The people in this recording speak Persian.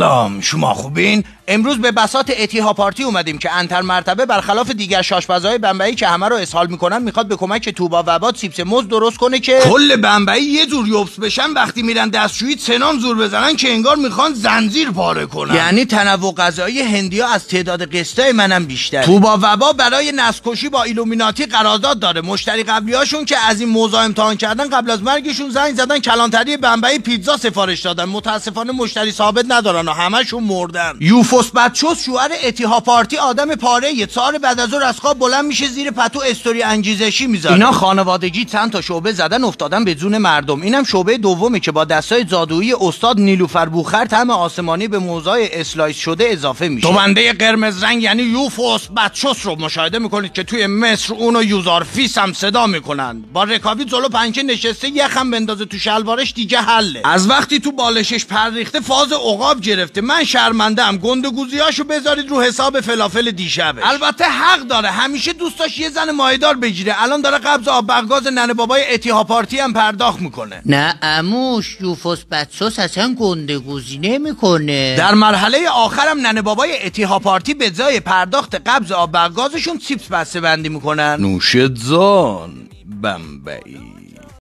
سلام، شما خوبین؟ امروز به بساط اتیها پارتی اومدیم که انتر مرتبه برخلاف دیگر شاشپزهای بمبئی که همه رو اسهال میکنن میخواد به کمک توبا وبا سیپس موز درست کنه که کل بمبئی یه جور یوبس بشن وقتی میرن دستشویی سنان زور بزنن که انگار میخوان زنجیر پاره کنن. یعنی تنوع غذایی هندیا از تعداد قسطای منم بیشتر. توبا وبا برای نسل‌کشی با ایلومیناتی قرارداد داره. مشتری قبلیاشون که از این موضوع امتحان کردن قبل از مرگشون زنگ زدن کلانتری بمبئی پیتزا سفارش دادن. متاسفانه مشتری ثابت ندارن و همشون مردن. یوفوس بچوس شوهر اتیها پارتی آدم پاره سال بعد از ظهر از خواب بلند میشه زیر پتو استوری انگیزشی میذاره. اینا خانوادگی چند تا شعبه زدن افتادن به جون مردم. اینم شعبه دومه که با دستای جادویی استاد نیلوفر بوخر طعم آسمانی به موزای اسلایس شده اضافه میشه. تو بنده قرمز رنگ یعنی یوفوس بچوس رو مشاهده میکنید که توی مصر اونو یوزار فیس هم صدا میکنن. با رکابی جلو پنکه نشسته یخم بندازه تو شلوارش دیگه حله. از وقتی تو بالشش پر ریخته فاز عقاب گرفته. من شرمنده‌ام. گندگوزیاشو بذارید رو حساب فلافل دیشبش. البته حق داره. همیشه دوست داشت یه زن مایدار بگیره. الان داره قبض آب بغاز ننه بابای اتیها پارتی هم پرداخت میکنه. نه عموش، یوفوس بچوس اصلا گندگوزی نمیکنه. در مرحله آخرم ننه بابای اتیها پارتی به جای پرداخت قبض آب بغازشون چیپس بسته بندی میکنن. نوش جان بمبئی.